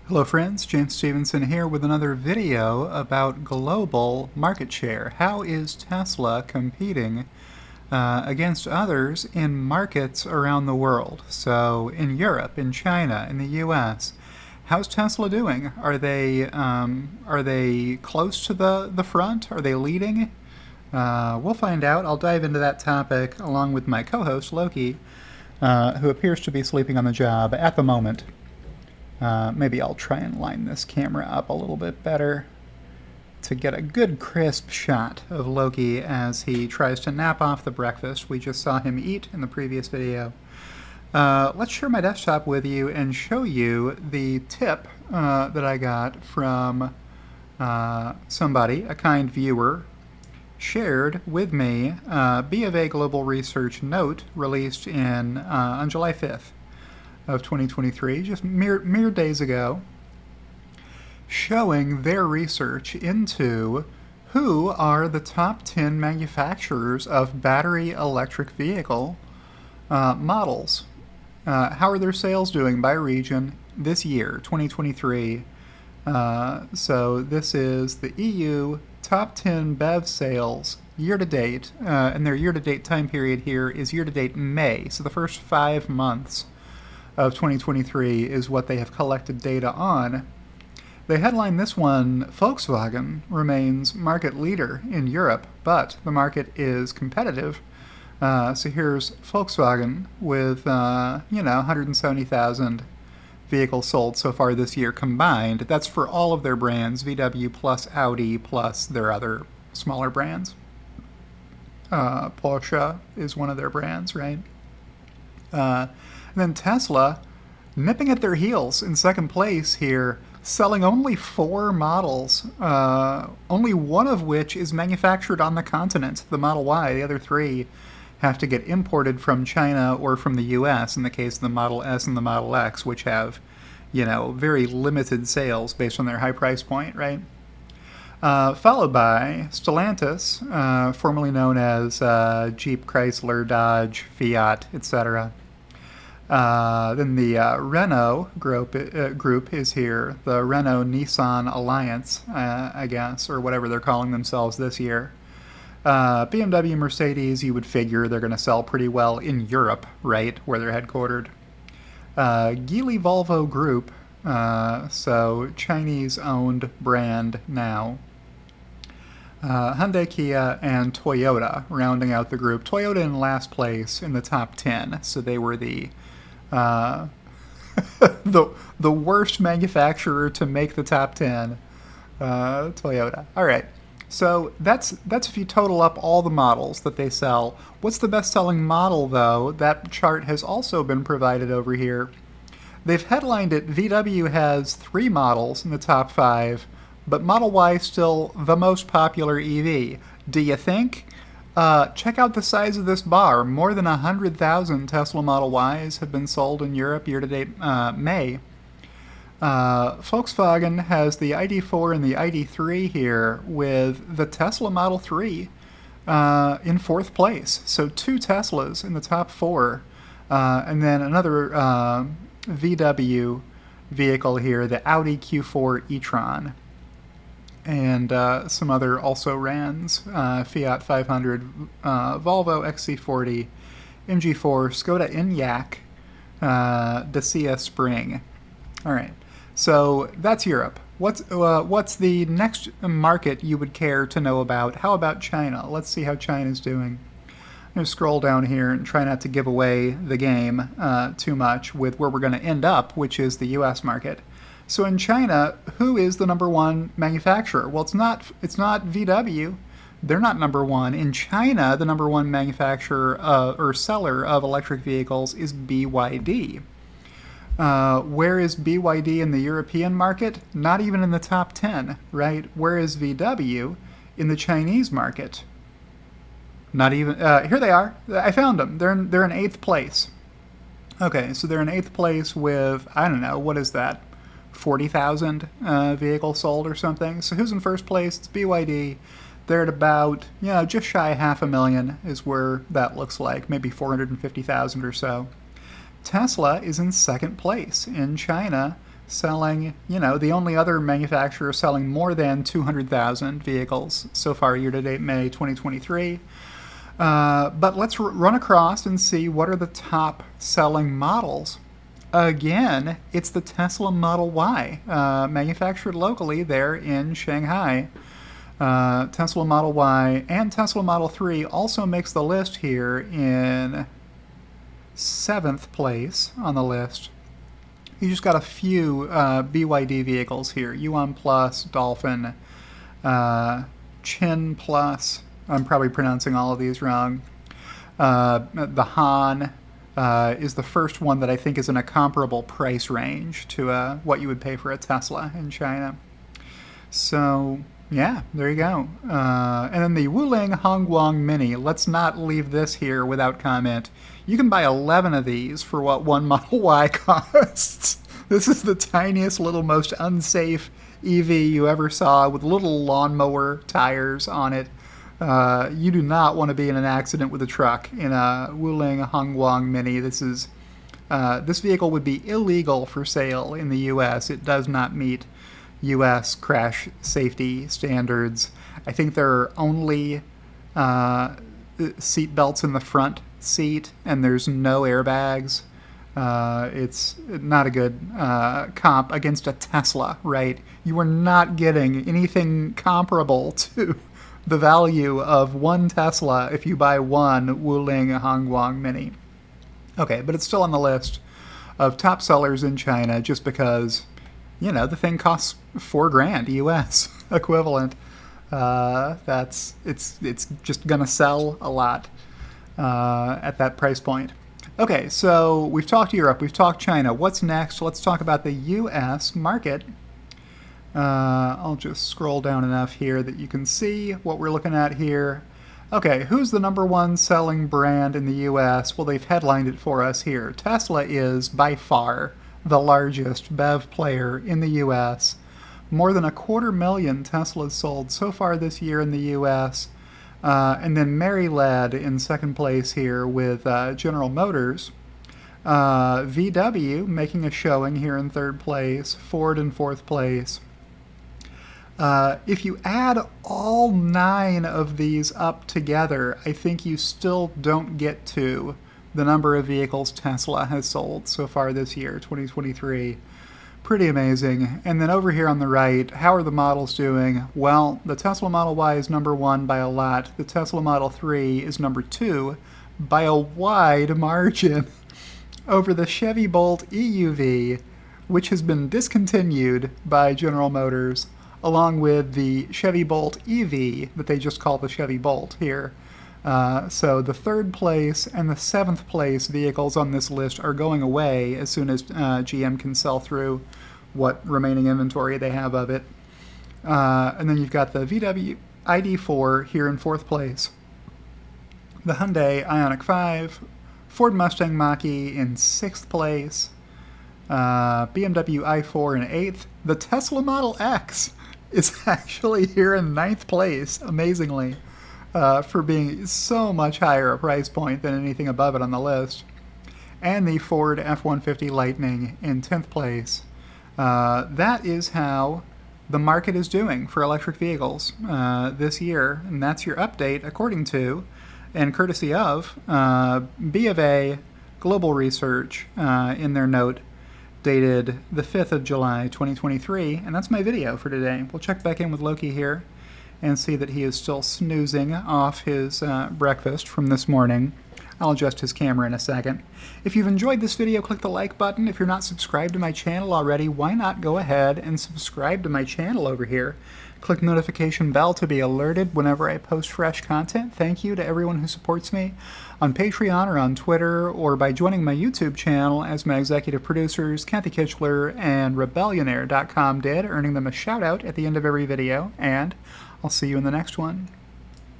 Hello friends, James Stevenson here with another video about global market share. How is Tesla competing against others in markets around the world? So in Europe, in China, in the US, how's Tesla doing? Are they close to the front? Are they leading? We'll find out. I'll dive into that topic along with my co-host Loki, who appears to be sleeping on the job at the moment. Maybe I'll try and line this camera up a little bit better to get a good crisp shot of Loki as he tries to nap off the breakfast we just saw him eat in the previous video. Let's share my desktop with you and show you the tip that I got from somebody, a kind viewer, shared with me B of A Global Research note released on July 5th. Of 2023, just mere days ago, showing their research into who are the top 10 manufacturers of battery electric vehicle models. How are their sales doing by region this year, 2023? So this is the EU top 10 BEV sales year-to-date, and their year-to-date time period here is year-to-date May, so the first 5 months of 2023 is what they have collected data on. They headline this one, Volkswagen remains market leader in Europe, but the market is competitive. So here's Volkswagen with, 170,000 vehicles sold so far this year combined. That's for all of their brands, VW plus Audi plus their other smaller brands. Porsche is one of their brands, right? And then Tesla, nipping at their heels in second place here, selling only 4 models, only one of which is manufactured on the continent, the Model Y. The other 3 have to get imported from China or from the US in the case of the Model S and the Model X, which have, very limited sales based on their high price point, right? Followed by Stellantis, formerly known as Jeep, Chrysler, Dodge, Fiat, etc. Then the Renault group is here, the Renault-Nissan Alliance, I guess, or whatever they're calling themselves this year. BMW, Mercedes, you would figure they're going to sell pretty well in Europe, right, where they're headquartered. Geely Volvo Group, so Chinese-owned brand now. Hyundai, Kia, and Toyota rounding out the group. Toyota in last place in the top 10, so they were the the worst manufacturer to make the top 10, Toyota. All right, so that's if you total up all the models that they sell. What's the best-selling model, though? That chart has also been provided over here. They've headlined it, VW has 3 models in the top 5, but Model Y is still the most popular EV. Do you think? Check out the size of this bar. More than 100,000 Tesla Model Ys have been sold in Europe year-to-date May. Volkswagen has the ID4 and the ID3 here, with the Tesla Model 3 in 4th place. So 2 Teslas in the top 4. And then another VW vehicle here, the Audi Q4 e-tron. And some other also-rans, Fiat 500, Volvo XC40, MG4, Skoda Enyaq, Dacia Spring. All right, so that's Europe. What's the next market you would care to know about? How about China? Let's see how China's doing. I'm going to scroll down here and try not to give away the game too much with where we're going to end up, which is the U.S. market. So in China, who is the number 1 manufacturer? Well, it's not VW. They're not number 1. In China, the number 1 manufacturer or seller of electric vehicles is BYD. Where is BYD in the European market? Not even in the top 10, right? Where is VW in the Chinese market? Not even. Here they are. I found them. They're in 8th place. Okay, so they're in 8th place with, I don't know, what is that? 40,000 vehicles sold or something. So who's in first place? It's BYD. They're at about, just shy of 500,000 is where that looks like, maybe 450,000 or so. Tesla is in second place in China selling, the only other manufacturer selling more than 200,000 vehicles so far year-to-date May 2023. But let's run across and see what are the top selling models. Again, it's the Tesla Model Y, manufactured locally there in Shanghai. Tesla Model Y and Tesla Model 3 also makes the list here in 7th place on the list. You just got a few BYD vehicles here. Yuan Plus, Dolphin, Chin Plus. I'm probably pronouncing all of these wrong. The Han is the first one that I think is in a comparable price range to what you would pay for a Tesla in China. So, yeah, there you go. And then the Wuling Hongguang Mini. Let's not leave this here without comment. You can buy 11 of these for what one Model Y costs. This is the tiniest, little, most unsafe EV you ever saw with little lawnmower tires on it. You do not want to be in an accident with a truck in a Wuling Hongguang Mini. This vehicle would be illegal for sale in the U.S. It does not meet U.S. crash safety standards. I think there are only seat belts in the front seat, and there's no airbags. It's not a good comp against a Tesla, right? You are not getting anything comparable to the value of one Tesla if you buy one Wuling Hongguang Mini. Okay, but it's still on the list of top sellers in China just because, the thing costs $4,000 US equivalent. It's just gonna sell a lot at that price point. Okay, so we've talked Europe, we've talked China. What's next? Let's talk about the US market. I'll just scroll down enough here that you can see what we're looking at here. Okay, who's the #1 selling brand in the US? Well, they've headlined it for us here. Tesla is by far the largest BEV player in the US. More than 250,000 Teslas sold so far this year in the US. And then Mary led in second place here with General Motors. VW making a showing here in third place. Ford in fourth place. If you add all 9 of these up together, I think you still don't get to the number of vehicles Tesla has sold so far this year, 2023. Pretty amazing. And then over here on the right, how are the models doing? Well, the Tesla Model Y is #1 by a lot. The Tesla Model 3 is #2 by a wide margin over the Chevy Bolt EUV, which has been discontinued by General Motors, along with the Chevy Bolt EV that they just call the Chevy Bolt here. So the 3rd place and the 7th place vehicles on this list are going away as soon as GM can sell through what remaining inventory they have of it. And then you've got the VW ID4 here in 4th place, the Hyundai Ioniq 5, Ford Mustang Mach-E in 6th place, BMW i4 in 8th. The Tesla Model X is actually here in 9th place, amazingly. For being so much higher a price point than anything above it on the list. And the Ford F-150 Lightning in 10th place. That is how the market is doing for electric vehicles this year, and that's your update according to, and courtesy of, B of A Global Research in their note dated the 5th of July 2023, and that's my video for today. We'll check back in with Loki here and see that he is still snoozing off his breakfast from this morning. I'll adjust his camera in a second. If you've enjoyed this video, click the like button. If you're not subscribed to my channel already, why not go ahead and subscribe to my channel over here? Click the notification bell to be alerted whenever I post fresh content. Thank you to everyone who supports me on Patreon or on Twitter or by joining my YouTube channel as my executive producers, Kathy Kitchler and Rebellionaire.com did, earning them a shout out at the end of every video, and I'll see you in the next one.